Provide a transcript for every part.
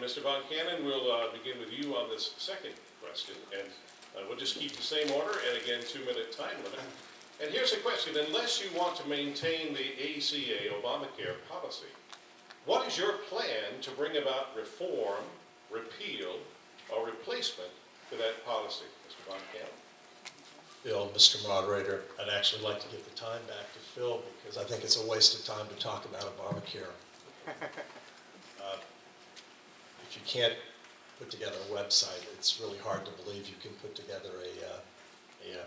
Mr. Von Cannon, we'll begin with you on this second question, and we'll just keep the same order, and again, 2-minute time limit. And here's a question: unless you want to maintain the ACA, Obamacare policy, what is your plan to bring about reform, repeal, or replacement to that policy, Mr. Von Cannon? Bill, Mr. Moderator, I'd actually like to give the time back to Phil because I think it's a waste of time to talk about Obamacare. If you can't put together a website, it's really hard to believe you can put together a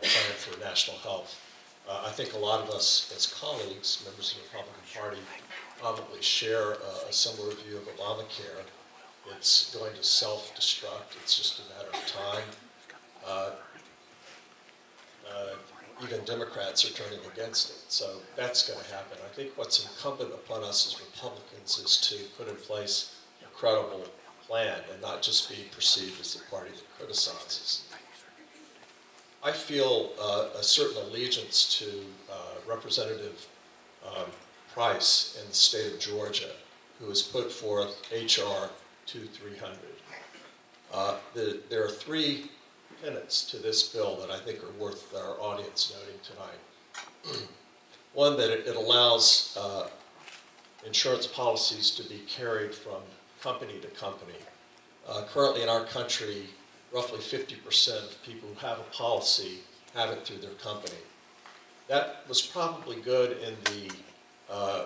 plan for national health. I think a lot of us as colleagues, members of the Republican Party, probably share a similar view of Obamacare. It's going to self-destruct. It's just a matter of time. Even Democrats are turning against it, so that's going to happen. I think what's incumbent upon us as Republicans is to put in place a credible plan and not just be perceived as the party that criticizes. I feel a certain allegiance to Representative Price in the state of Georgia, who has put forth H.R. 2300. There are three tenets to this bill that I think are worth our audience noting tonight. One, that it allows insurance policies to be carried from company to company. Currently in our country, roughly 50% of people who have a policy have it through their company. That was probably good in the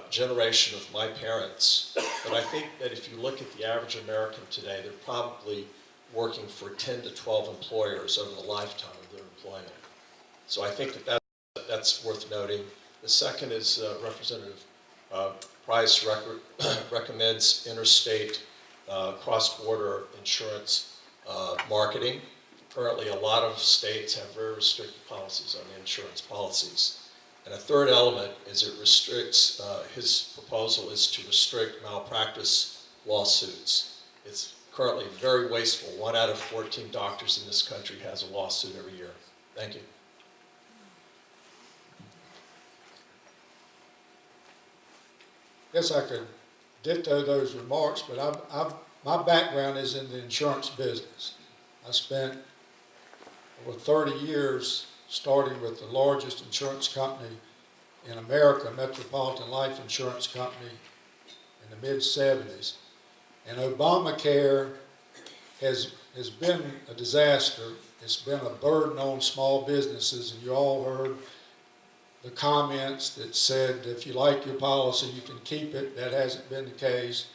generation of my parents, but I think that if you look at the average American today, they're probably working for 10 to 12 employers over the lifetime of their employment. So I think that that's worth noting. The second is Representative Price recommends interstate cross-border insurance marketing. Currently, a lot of states have very restricted policies on the insurance policies. And a third element is it restricts, his proposal is to restrict malpractice lawsuits. It's currently very wasteful. 1 out of 14 doctors in this country has a lawsuit every year. Thank you. Guess I could ditto those remarks, but my background is in the insurance business. I spent over 30 years starting with the largest insurance company in America, Metropolitan Life Insurance Company, in the mid-70s. And Obamacare has been a disaster. It's been a burden on small businesses, and you all heard the comments that said if you like your policy, you can keep it. That hasn't been the case.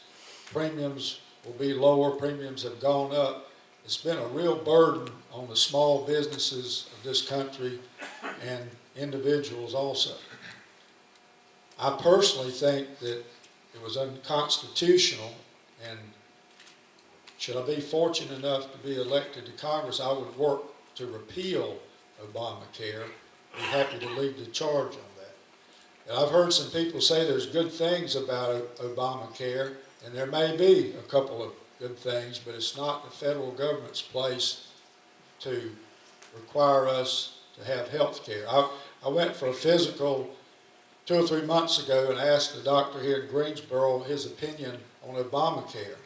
Premiums will be lower. Premiums have gone up. It's been a real burden on the small businesses of this country and individuals also. I personally think that it was unconstitutional, and should I be fortunate enough to be elected to Congress, I would work to repeal Obamacare. Be happy to lead the charge on that. And I've heard some people say there's good things about Obamacare, and there may be a couple of good things, but it's not the federal government's place to require us to have health care. I went for a physical 2 or 3 months ago and asked the doctor here in Greensboro his opinion on Obamacare.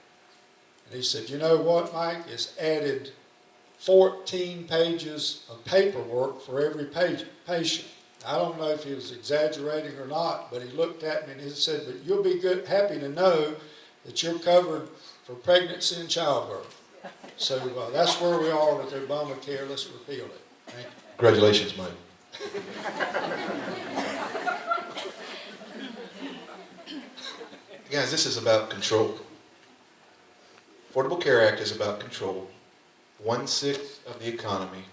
And he said, you know what, Mike? It's added 14 pages of paperwork for every patient. I don't know if he was exaggerating or not, but he looked at me and he said, but you'll be happy to know that you're covered for pregnancy and childbirth. So that's where we are with Obamacare. Let's repeal it. Thank you. Congratulations, Mike. Guys, this is about control. Affordable Care Act is about control. 1/6 of the economy.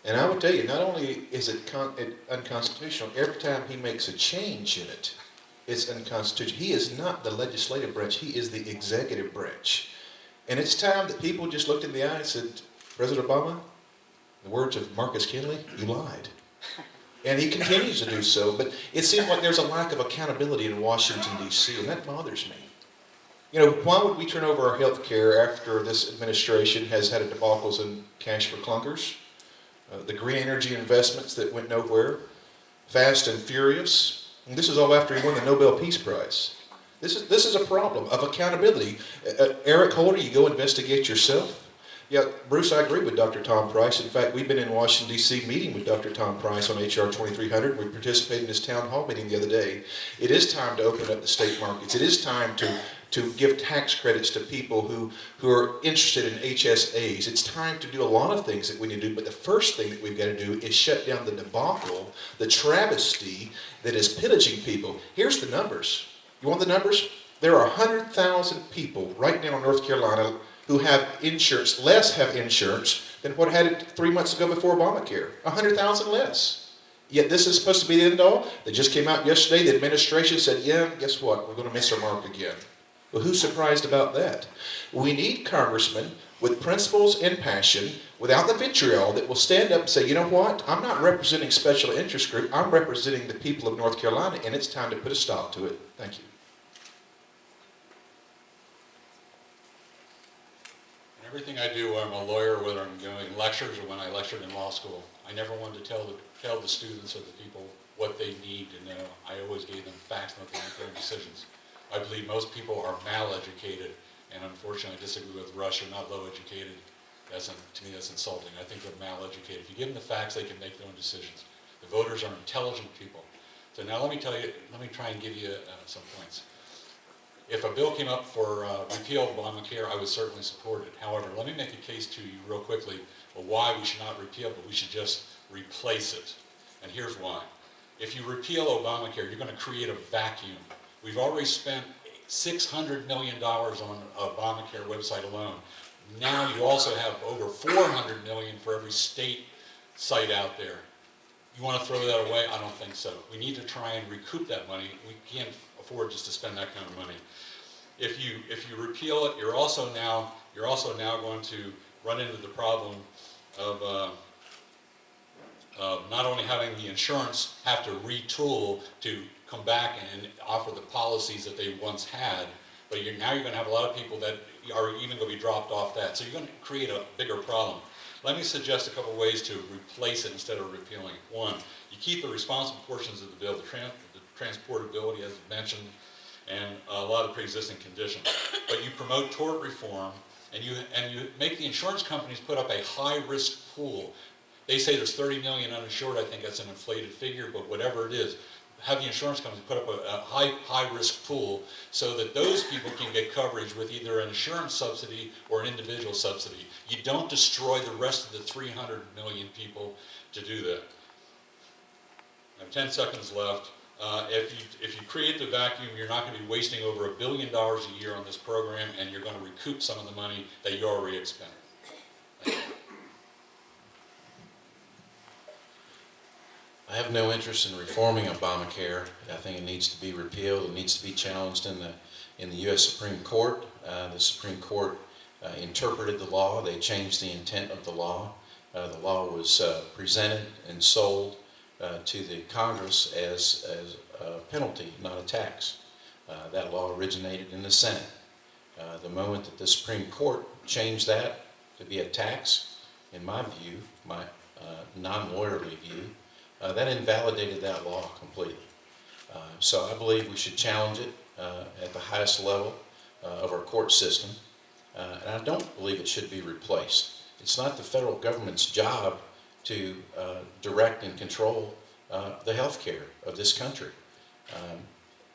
And I would tell you, not only is it unconstitutional, every time he makes a change in it, it's unconstitutional. He is not the legislative branch, he is the executive branch. And it's time that people just looked in the eye and said, President Obama, in the words of Marcus Kinley, you lied. And he continues to do so, but it seems like there's a lack of accountability in Washington, D.C., and that bothers me. You know, why would we turn over our health care after this administration has had a debacles in cash for clunkers? The green energy investments that went nowhere, Fast and Furious. And this is all after he won the Nobel Peace Prize. This is a problem of accountability. Eric Holder, you go investigate yourself. Yeah, Bruce, I agree with Dr. Tom Price. In fact, we've been in Washington, D.C. meeting with Dr. Tom Price on H.R. 2300. We participated in his town hall meeting the other day. It is time to open up the state markets. It is time to give tax credits to people who are interested in HSAs. It's time to do a lot of things that we need to do, but the first thing that we've got to do is shut down the debacle, the travesty that is pillaging people. Here's the numbers. You want the numbers? There are 100,000 people right now in North Carolina who have insurance, less have insurance than what had it 3 months ago before Obamacare. 100,000 less. Yet this is supposed to be the end all. They just came out yesterday, the administration said, yeah, guess what? We're going to miss our mark again. Well, who's surprised about that? We need congressmen with principles and passion, without the vitriol, that will stand up and say, you know what? I'm not representing special interest group. I'm representing the people of North Carolina, and it's time to put a stop to it. Thank you. Everything I do, I'm a lawyer, whether I'm giving lectures or when I lectured in law school, I never wanted to tell the students or the people what they need to know. I always gave them facts and let them make their decisions. I believe most people are mal-educated, and unfortunately I disagree with Rush, they're not low-educated. To me, that's insulting. I think they're mal-educated. If you give them the facts, they can make their own decisions. The voters are intelligent people. So now let me try and give you some points. If a bill came up for repeal of ObamaCare, I would certainly support it. However, let me make a case to you real quickly of why we should not repeal, but we should just replace it. And here's why. If you repeal Obamacare, you're going to create a vacuum. We've already spent $600 million on Obamacare website alone. Now you also have over $400 million for every state site out there. You want to throw that away? I don't think so. We need to try and recoup that money. We can't afford just to spend that kind of money. If you repeal it, you're also now going to run into the problem of not only having the insurance have to retool to come back and offer the policies that they once had, but now you're going to have a lot of people that are even going to be dropped off that. So you're going to create a bigger problem. Let me suggest a couple ways to replace it instead of repealing it. One, you keep the responsible portions of the bill, the transportability as mentioned, and a lot of the pre-existing conditions. But you promote tort reform, and you make the insurance companies put up a high-risk pool. They say there's 30 million uninsured. I think that's an inflated figure, but whatever it is, have the insurance companies put up a high-risk pool so that those people can get coverage with either an insurance subsidy or an individual subsidy. You don't destroy the rest of the 300 million people to do that. I have 10 seconds left. If you create the vacuum, you're not going to be wasting over $1 billion a year on this program, and you're going to recoup some of the money that you already expended. Thank you. I have no interest in reforming Obamacare. I think it needs to be repealed. It needs to be challenged in the U.S. Supreme Court. The Supreme Court interpreted the law. They changed the intent of the law. The law was presented and sold to the Congress as a penalty, not a tax. That law originated in the Senate. The moment that the Supreme Court changed that to be a tax, in my view, my non-lawyerly view, that invalidated that law completely. So I believe we should challenge it at the highest level of our court system. And I don't believe it should be replaced. It's not the federal government's job to direct and control the health care of this country.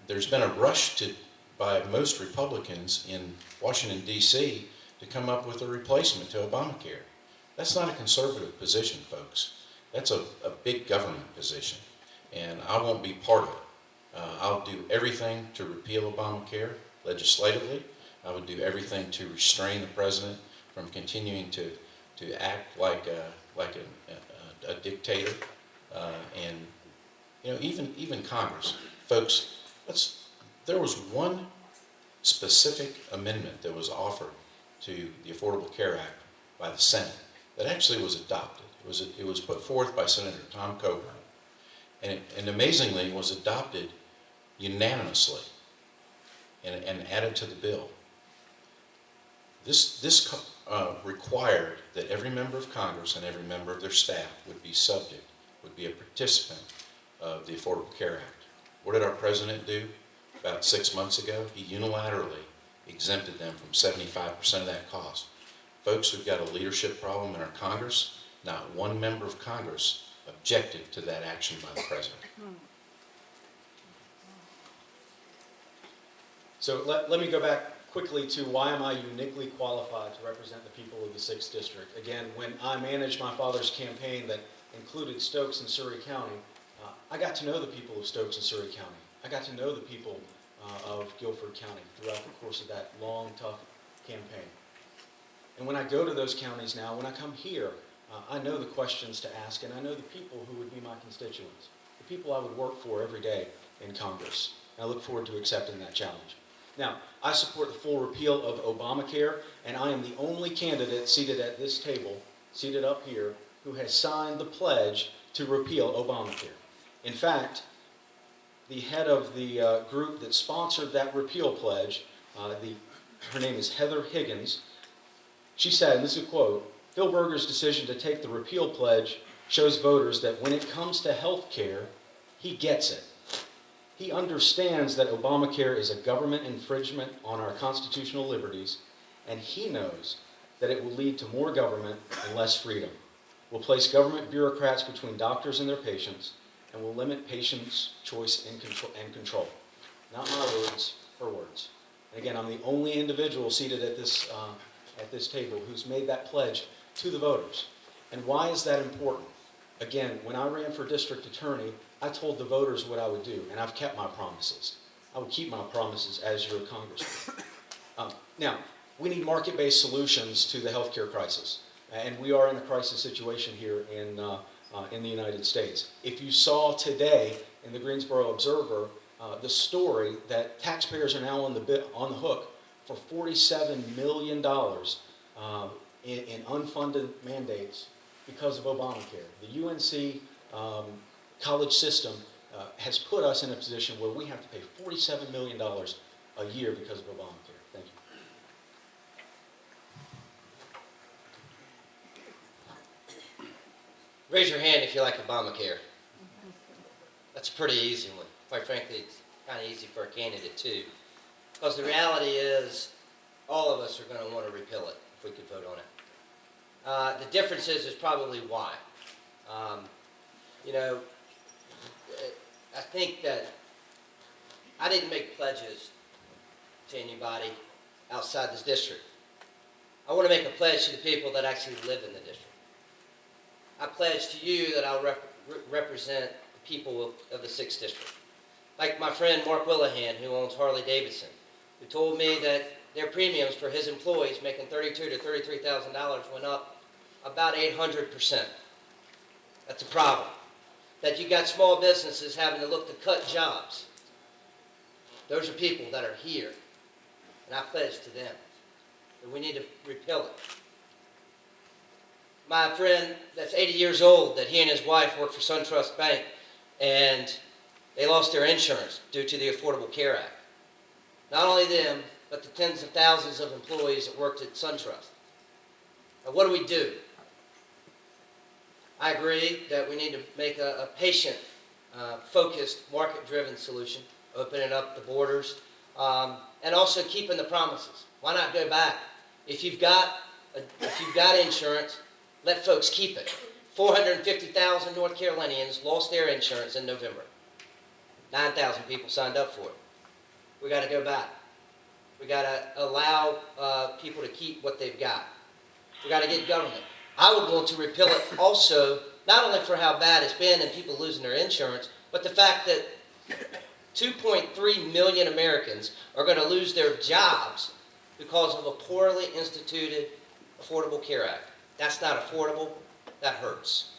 There's been a rush by most Republicans in Washington, D.C. to come up with a replacement to Obamacare. That's not a conservative position, folks. That's a big government position, and I won't be part of it. I'll do everything to repeal Obamacare legislatively. I would do everything to restrain the president from continuing to act like a dictator, and even Congress, folks. There was one specific amendment that was offered to the Affordable Care Act by the Senate that actually was adopted. It was put forth by Senator Tom Coburn, and amazingly was adopted unanimously and added to the bill. This required that every member of Congress and every member of their staff would be a participant of the Affordable Care Act. What did our president do? about 6 months ago, he unilaterally exempted them from 75% of that cost. Folks, we've got a leadership problem in our Congress. Not one member of Congress objected to that action by the President. So let me go back quickly to why am I uniquely qualified to represent the people of the 6th District. Again, when I managed my father's campaign that included Stokes and Surry County, I got to know the people of Stokes and Surry County. I got to know the people of Guilford County throughout the course of that long, tough campaign. And when I go to those counties now, when I come here, I know the questions to ask, and I know the people who would be my constituents, the people I would work for every day in Congress. And I look forward to accepting that challenge. Now, I support the full repeal of Obamacare, and I am the only candidate seated at this table, seated up here, who has signed the pledge to repeal Obamacare. In fact, the head of the group that sponsored that repeal pledge, her name is Heather Higgins, she said, and this is a quote, "Phil Berger's decision to take the repeal pledge shows voters that when it comes to health care, he gets it. He understands that Obamacare is a government infringement on our constitutional liberties, and he knows that it will lead to more government and less freedom, will place government bureaucrats between doctors and their patients, and will limit patients' choice and control." Not my words, her words. And again, I'm the only individual seated at this table who's made that pledge to the voters. And why is that important? Again, when I ran for district attorney, I told the voters what I would do, and I've kept my promises. I would keep my promises as your congressman. Now, we need market-based solutions to the healthcare crisis, and we are in a crisis situation here in the United States. If you saw today in the Greensboro Observer the story that taxpayers are now on the hook for $47 million in unfunded mandates because of Obamacare. The UNC college system has put us in a position where we have to pay $47 million a year because of Obamacare. Thank you. Raise your hand if you like Obamacare. That's a pretty easy one. Quite frankly, it's kind of easy for a candidate too. Because the reality is, all of us are going to want to repeal it if we could vote on it. The difference is probably why. You know, I think that I didn't make pledges to anybody outside this district. I want to make a pledge to the people that actually live in the district. I pledge to you that I'll represent the people of the 6th District. Like my friend Mark Willihan, who owns Harley-Davidson, who told me that their premiums for his employees making $32,000 to $33,000 went up about 800%. That's a problem. That you got small businesses having to look to cut jobs. Those are people that are here, and I pledge to them that we need to repeal it. My friend that's 80 years old, that he and his wife work for SunTrust Bank, and they lost their insurance due to the Affordable Care Act. Not only them, but the tens of thousands of employees that worked at SunTrust. Now, what do? I agree that we need to make a patient, focused, market-driven solution, opening up the borders, and also keeping the promises. Why not go back? If you've got insurance, let folks keep it. 450,000 North Carolinians lost their insurance in November. 9,000 people signed up for it. We got to go back. We got to allow people to keep what they've got. We got to get government. I would want to repeal it also, not only for how bad it's been and people losing their insurance, but the fact that 2.3 million Americans are going to lose their jobs because of a poorly instituted Affordable Care Act. That's not affordable. That hurts.